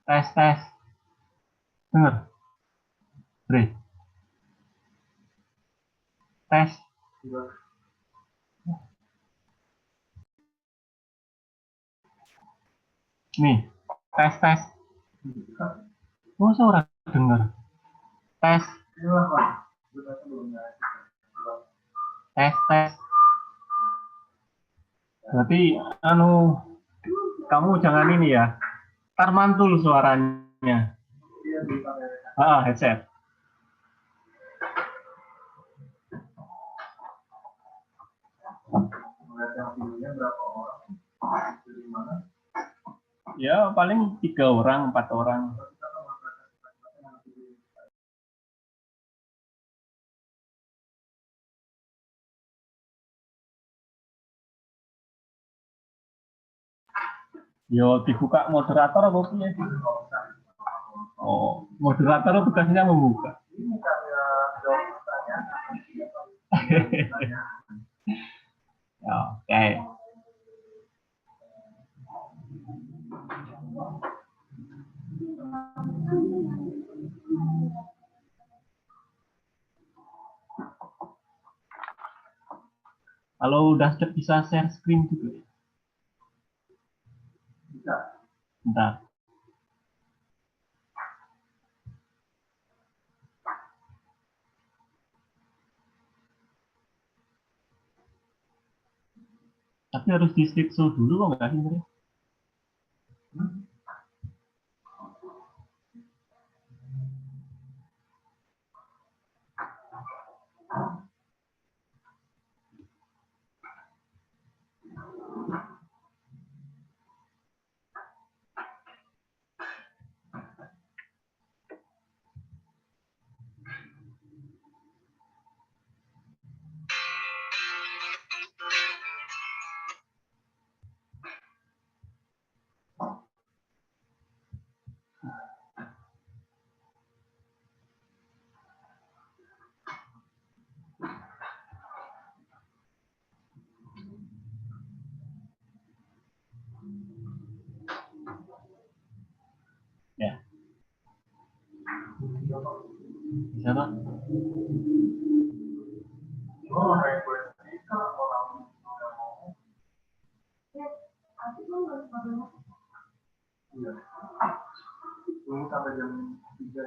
Tes, tes. Dengar, Bre. Tes. Nih, tes, tes. Masa orang dengar? Tes, tes, tes. Berarti, kamu jangan ini ya. Ntar mantul suaranya. Headset. Ya, paling 3 orang, 4 orang. Yo, dibuka moderator apa piye? Oh, moderator tugasnya membuka. Oke. Kalau udah bisa share screen juga ya? Bisa. Bentar. Tapi harus di slideshow dulu kok nggak sih? Ya. Bisa Pak? Sampai jam 3.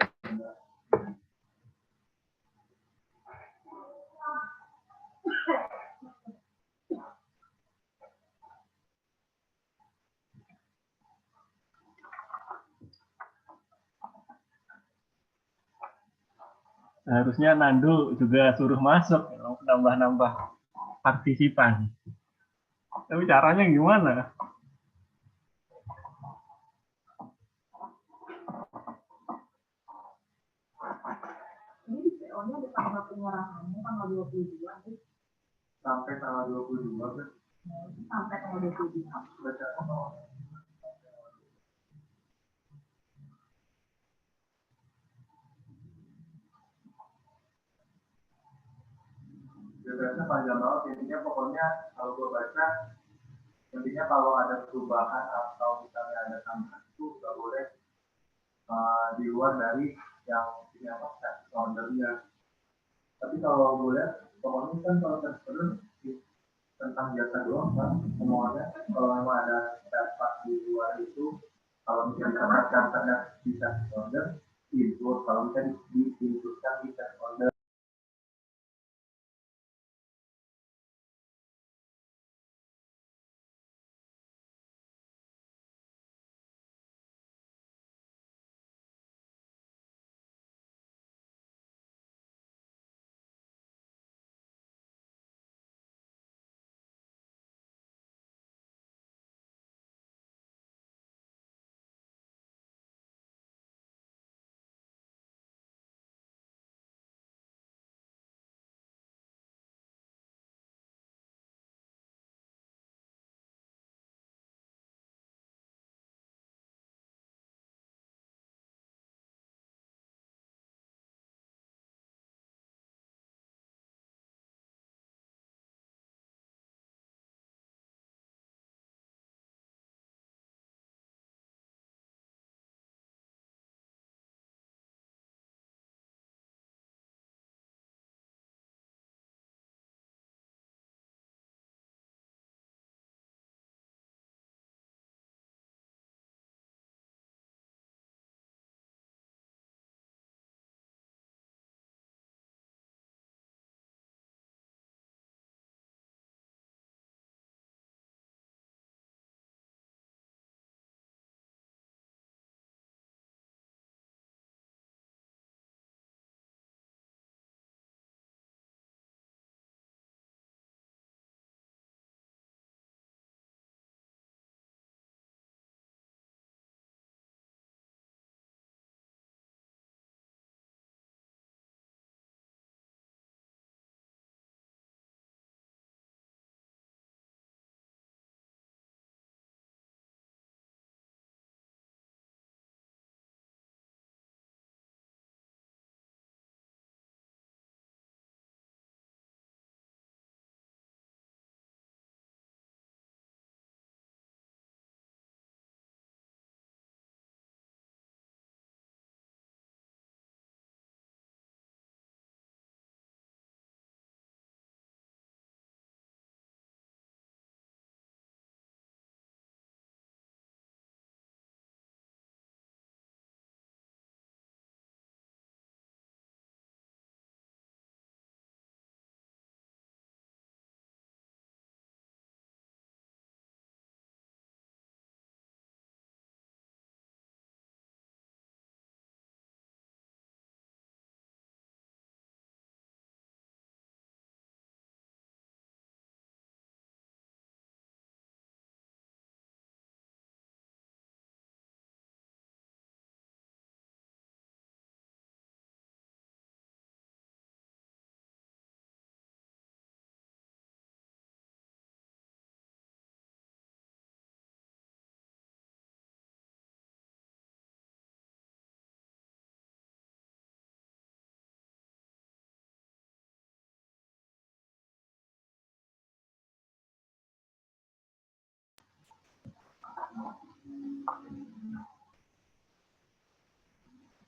Harusnya Nando juga suruh masuk, nambah-nambah partisipan. Tapi caranya gimana? Ini di PO-nya ada tanggal penyerahannya tanggal 22 sih. Sampai tanggal 22 kan? Sampai tanggal 22. Biasanya panjang banget, intinya pokoknya kalau gue baca, intinya kalau ada perubahan atau misalnya ada tambahan itu nggak boleh di luar dari yang punya set ordernya. Tapi kalau boleh, pokoknya kan kalau terus tentang jasa doang kan, semuanya kalau memang ada dapat di luar itu, kalau misalnya dapatkan bisa order, input kalau misalnya diinputkan bisa order.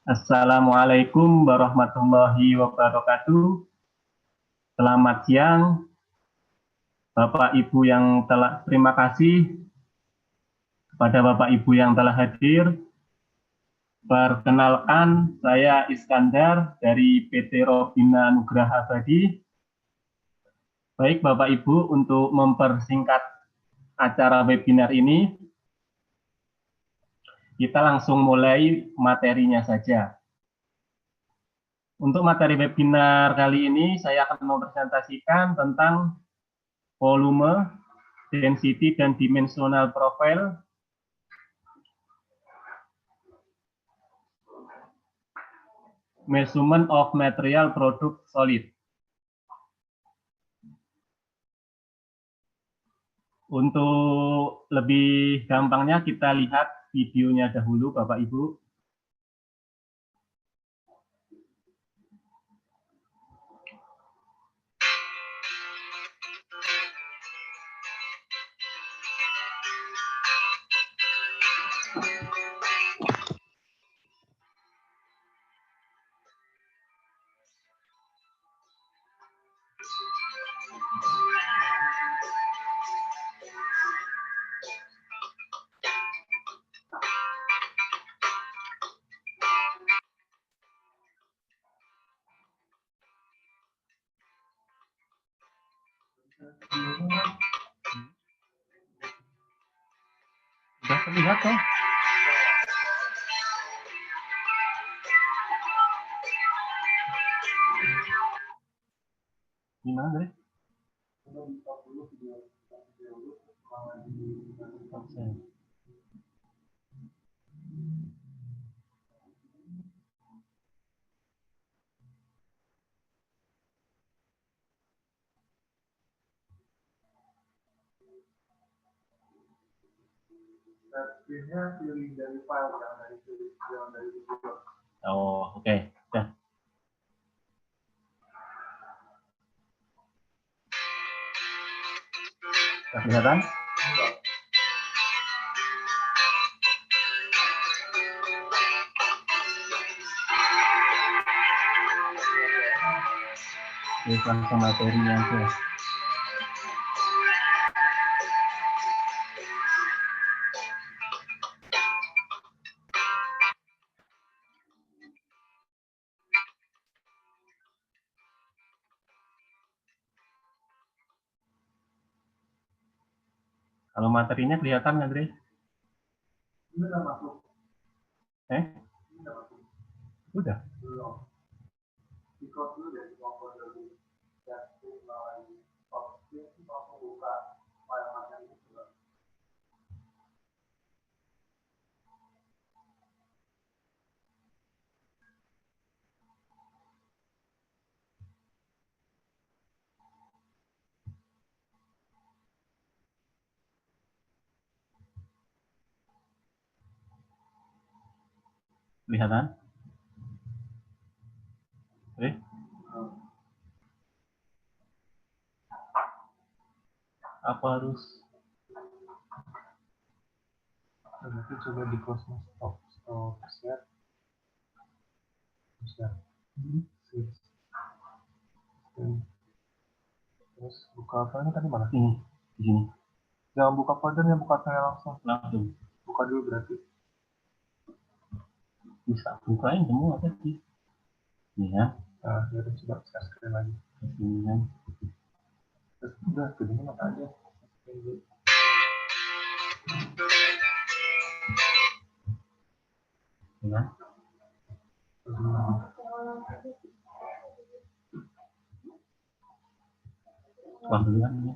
Assalamualaikum warahmatullahi wabarakatuh. Selamat siang, Bapak Ibu yang terima kasih kepada Bapak Ibu yang telah hadir. Perkenalkan, saya Iskandar dari PT Robina Nugraha Abadi. Baik Bapak Ibu, untuk mempersingkat acara webinar ini, kita langsung mulai materinya saja. Untuk materi webinar kali ini, saya akan mempresentasikan tentang volume, density, dan dimensional profile measurement of material product solid. Untuk lebih gampangnya kita lihat videonya dahulu Bapak Ibu. Sudah terlihat toh? Gimana deh? Screen-nya pilih dari file, jangan dari video. Oh, oke. Sudah. Sudah kelihatan? Ini langsung materinya aja. Kalau materinya kelihatan nggak, Dre? Ini udah masuk. Ini udah masuk. Udah? Belum. Di-close dulu ya, di-close dulu. Ya, langsung buka file materi itu. Kelihatan? Apa harus? Nanti coba di close stop share. Terus buka filenya tadi mana? Ini, di sini. Jangan buka foldernya, buka file langsung. Langsung. Buka dulu berarti. Bisa bukain semua tadi. Ini ya. Nah, ya udah coba share screen lagi. Ini kan. Terus udah, gedenya mata aja. Ya. Wah, duluan ya.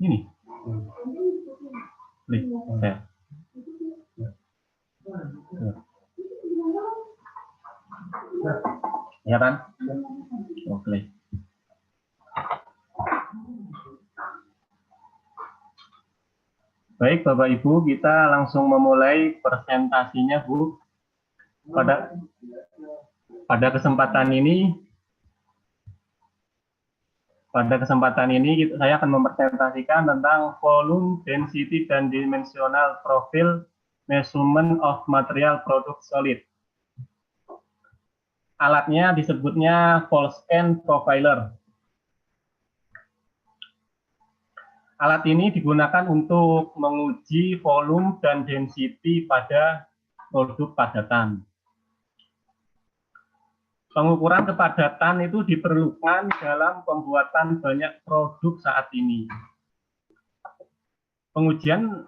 Ini. Klik. Share. Ya kan? Oke. Baik Bapak Ibu, kita langsung memulai presentasinya Bu. Pada kesempatan ini Pada kesempatan ini saya akan mempresentasikan tentang volume, density, dan dimensional profile measurement of material product solid. Alatnya disebutnya Volscan Profiler. Alat ini digunakan untuk menguji volume dan density pada produk padatan. Pengukuran kepadatan itu diperlukan dalam pembuatan banyak produk saat ini. Pengujian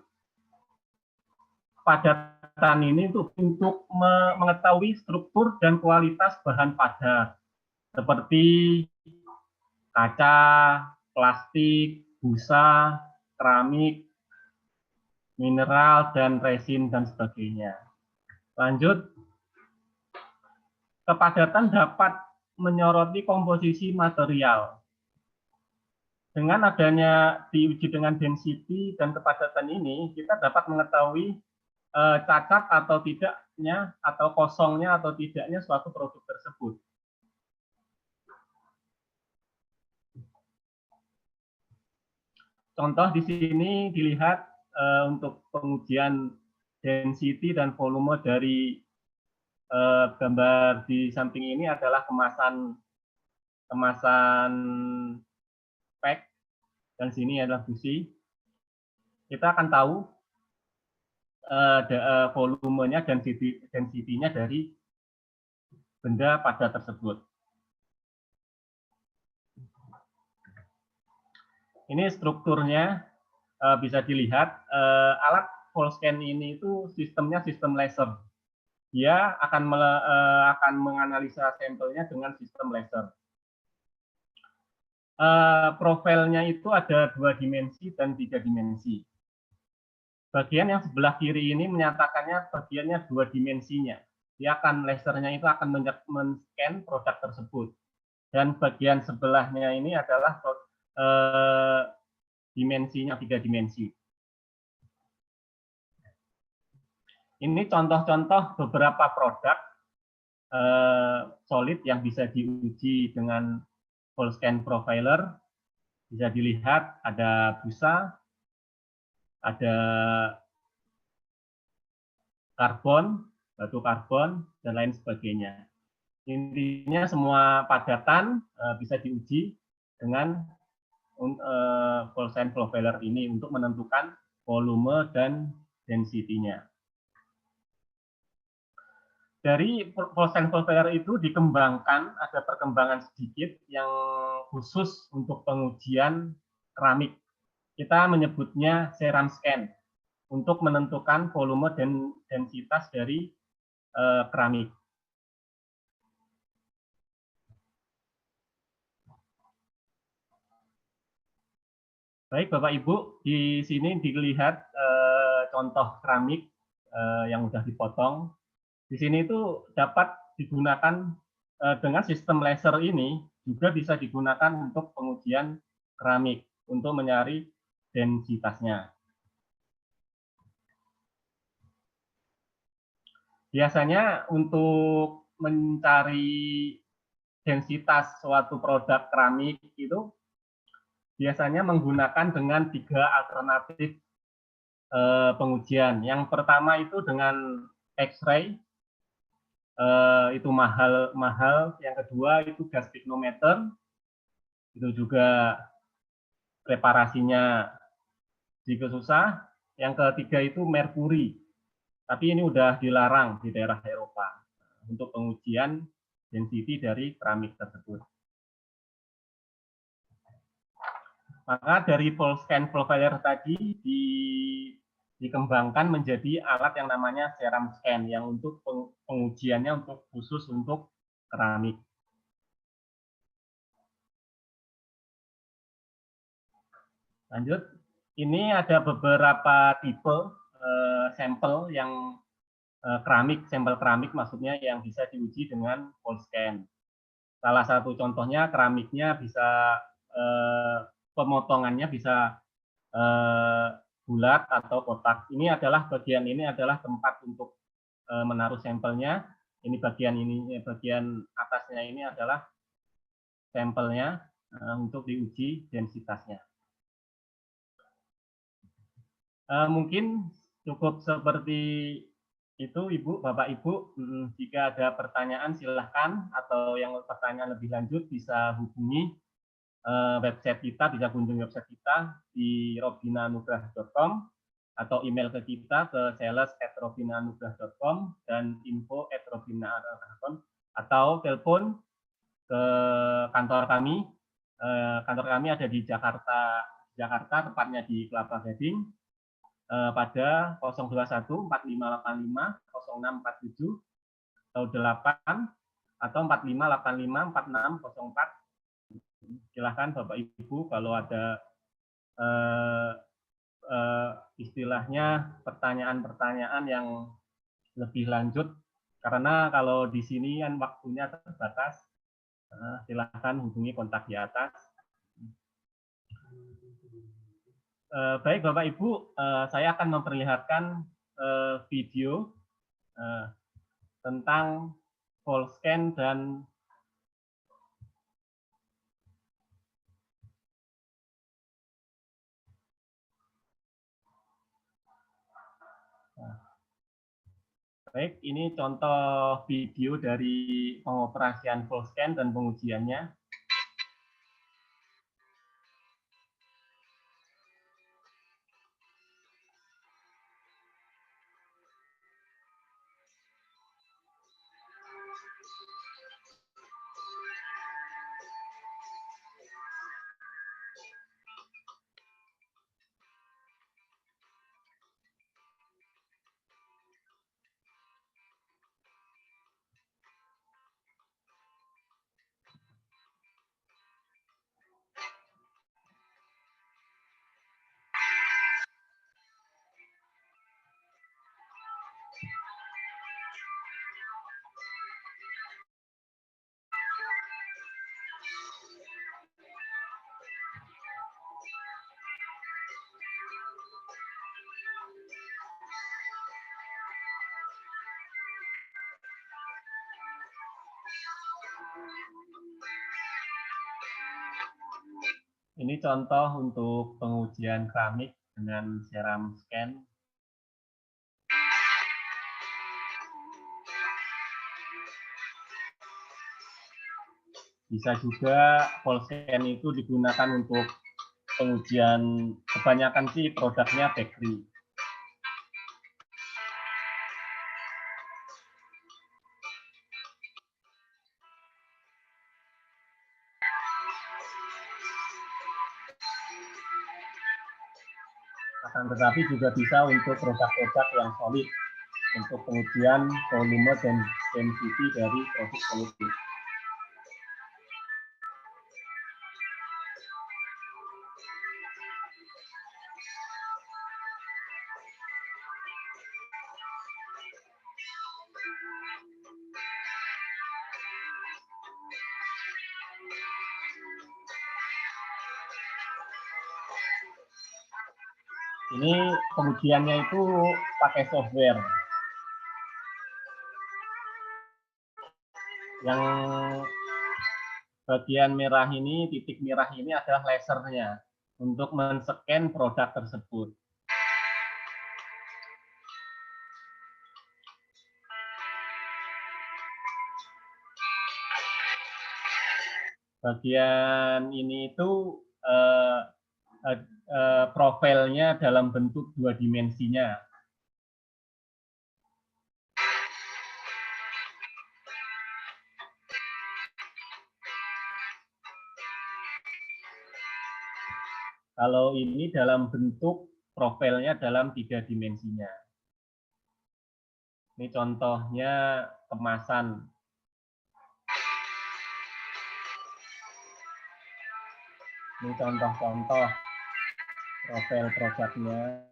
padatan ini untuk mengetahui struktur dan kualitas bahan padat, seperti kaca, plastik, busa, keramik, mineral, dan resin, dan sebagainya. Lanjut. Kepadatan dapat menyoroti komposisi material. Dengan adanya diuji dengan density dan kepadatan ini, kita dapat mengetahui cacat atau tidaknya, atau kosongnya atau tidaknya suatu produk tersebut. Contoh di sini dilihat untuk pengujian density dan volume dari gambar di samping ini adalah kemasan pack, dan sini adalah busi. Kita akan tahu volumenya dan density-nya dari benda padat tersebut. Ini strukturnya bisa dilihat. Alat Volscan ini itu sistemnya sistem laser. Dia akan menganalisa sampelnya dengan sistem laser. Profilnya itu ada 2 dimensi dan 3 dimensi. Bagian yang sebelah kiri ini menyatakannya bagiannya 2 dimensinya. Lasernya itu akan men-scan produk tersebut. Dan bagian sebelahnya ini adalah dimensinya 3 dimensi. Ini contoh-contoh beberapa produk solid yang bisa diuji dengan Volscan Profiler. Bisa dilihat ada busa, ada karbon, batu karbon, dan lain sebagainya. Intinya semua padatan bisa diuji dengan Volscan Profiler ini untuk menentukan volume dan density-nya. Dari Volscan Profiler itu dikembangkan, ada perkembangan sedikit yang khusus untuk pengujian keramik. Kita menyebutnya Ceram Scan untuk menentukan volume dan densitas dari keramik. Baik, Bapak Ibu, di sini dilihat contoh keramik yang sudah dipotong. Di sini itu dapat digunakan dengan sistem laser ini, juga bisa digunakan untuk pengujian keramik untuk mencari densitasnya. Biasanya untuk mencari densitas suatu produk keramik itu biasanya menggunakan dengan 3 alternatif pengujian. Yang pertama itu dengan X-ray, itu mahal. Yang kedua itu gas pignometer, itu juga preparasinya juga susah. Yang ketiga itu merkuri, tapi ini udah dilarang di daerah Eropa untuk pengujian density dari keramik tersebut. Maka dari Volscan Profiler tadi dikembangkan menjadi alat yang namanya Ceram Scan yang untuk pengujiannya untuk khusus untuk keramik. Lanjut, ini ada beberapa tipe sampel yang sampel keramik maksudnya yang bisa diuji dengan Volscan. Salah satu contohnya keramiknya bisa pemotongannya bisa bulat atau kotak. Ini adalah tempat untuk menaruh sampelnya. Ini bagian atasnya ini adalah sampelnya. untuk diuji densitasnya. Mungkin cukup seperti itu, Ibu, Bapak, Ibu. Jika ada pertanyaan silahkan, atau yang pertanyaan lebih lanjut bisa hubungi website kita, bisa kunjungi website kita di robinanugrah.com atau email ke kita ke sales@robinanugrah.com dan info@robinanugrah.com atau telepon ke kantor kami. Kantor kami ada di Jakarta, tepatnya di Kelapa Gading, pada 021 4585 0647 atau 8 atau 4585 4604. Silahkan Bapak Ibu kalau ada istilahnya pertanyaan-pertanyaan yang lebih lanjut, karena kalau di sini kan waktunya terbatas. Silahkan hubungi kontak di atas. Baik Bapak Ibu, saya akan memperlihatkan video tentang full scan dan baik, ini contoh video dari pengoperasian full scan dan pengujiannya. Ini contoh untuk pengujian keramik dengan seram scan. Bisa juga full scan itu digunakan untuk pengujian, kebanyakan sih produknya bakery. Akan tetapi juga bisa untuk produk-produk yang solid untuk pengujian volume dan density dari produk solid. Ini pengujiannya itu pakai software. Yang bagian merah ini, titik merah ini adalah lasernya untuk men-scan produk tersebut. Bagian ini itu profilnya dalam bentuk 2 dimensinya. Kalau ini dalam bentuk profilnya dalam 3 dimensinya. Ini contohnya kemasan. Ini contoh-contoh profil produknya.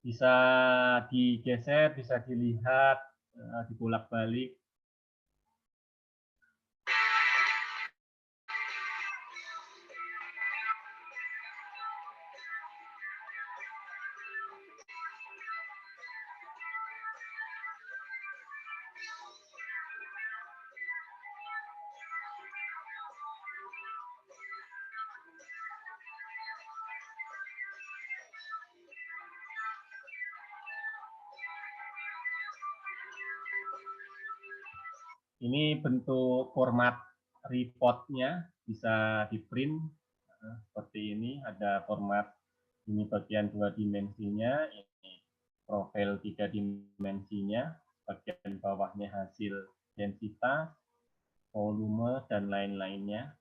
Bisa digeser, bisa dilihat, dibolak-balik. Ini bentuk format reportnya, bisa di print seperti ini. Ada format ini bagian 2 dimensinya, ini profil 3 dimensinya, bagian bawahnya hasil densitas, volume, dan lain-lainnya.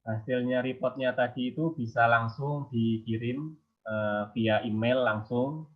Hasilnya reportnya tadi itu bisa langsung dikirim via email langsung.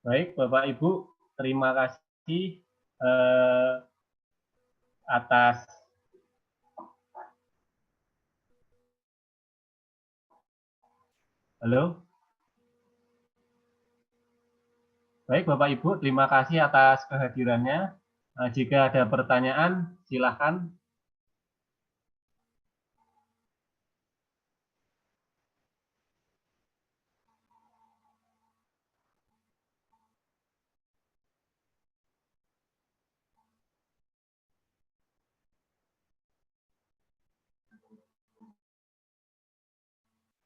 Baik, Bapak Ibu, terima kasih atas halo. Baik, Bapak Ibu, terima kasih atas kehadirannya. Jika ada pertanyaan, silakan.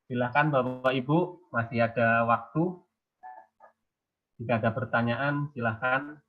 Silakan Bapak Ibu, masih ada waktu. Jika ada pertanyaan, silakan.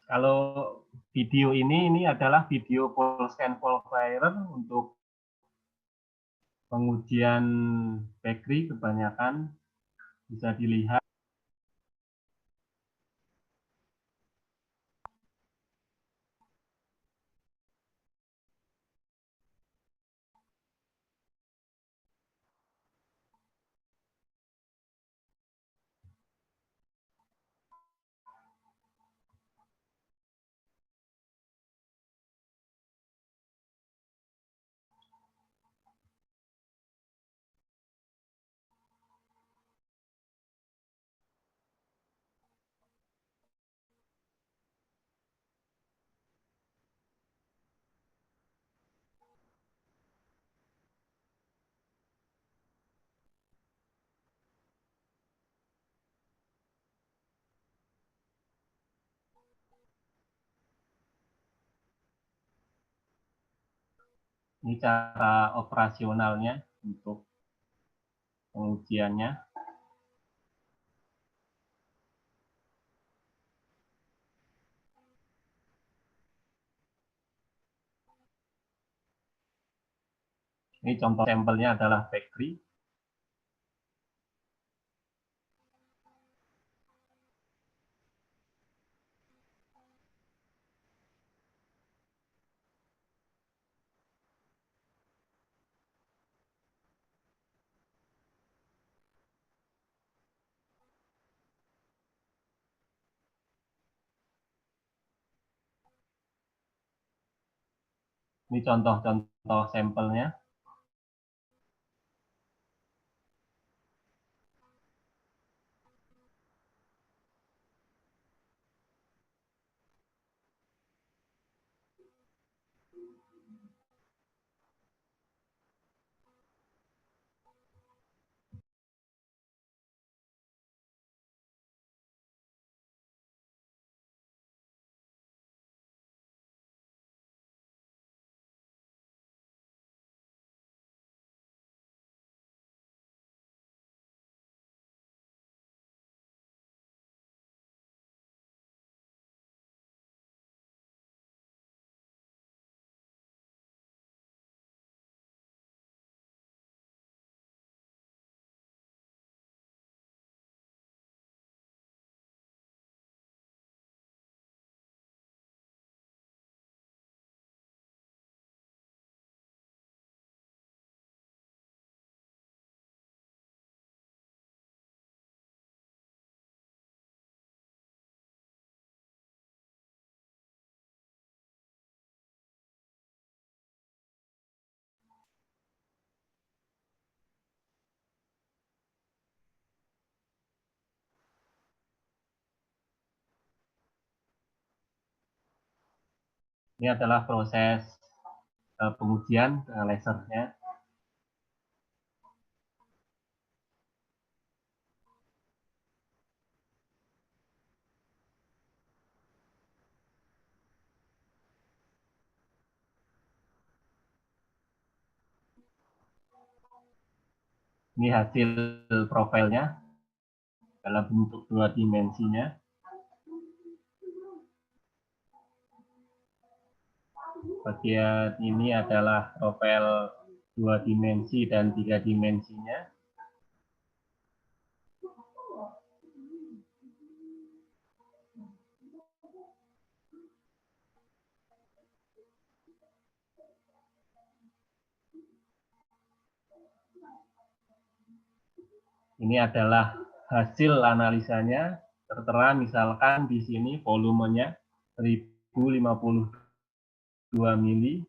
Kalau video ini adalah video full scan full firer untuk pengujian bakery kebanyakan bisa dilihat. Ini cara operasionalnya untuk pengujiannya. Ini contoh sampelnya adalah bakery. Ini contoh-contoh sampelnya. Ini adalah proses pengujian lasernya. Ini hasil profilnya dalam bentuk 2 dimensinya. Bagian ini adalah profil 2 dimensi dan 3 dimensinya. Ini adalah hasil analisanya. Tertera misalkan di sini volumenya 1052 mili.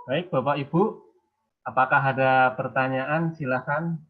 Baik, Bapak Ibu, apakah ada pertanyaan? Silakan.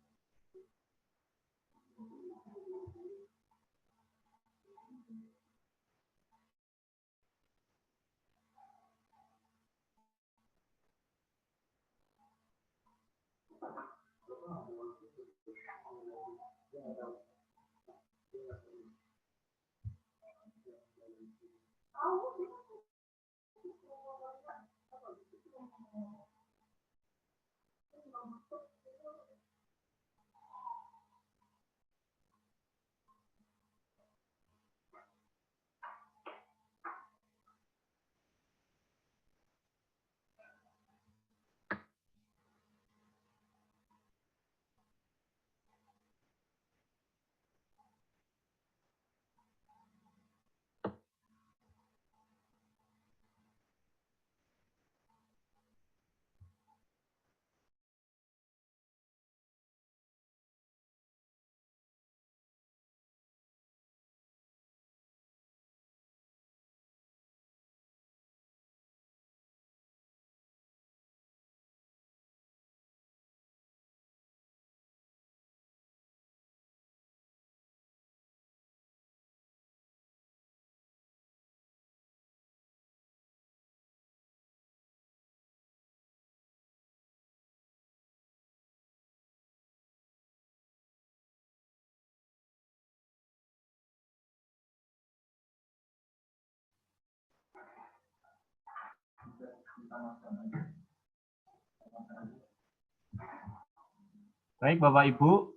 Baik, Bapak Ibu,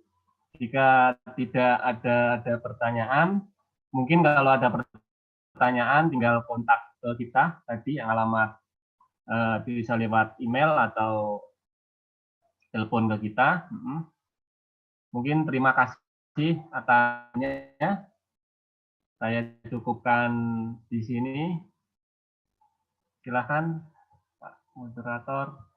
jika tidak ada pertanyaan, mungkin kalau ada pertanyaan tinggal kontak ke kita tadi yang alamat bisa lewat email atau telepon ke kita. Mungkin terima kasih atasnya. Saya cukupkan di sini. Silakan, Pak Moderator.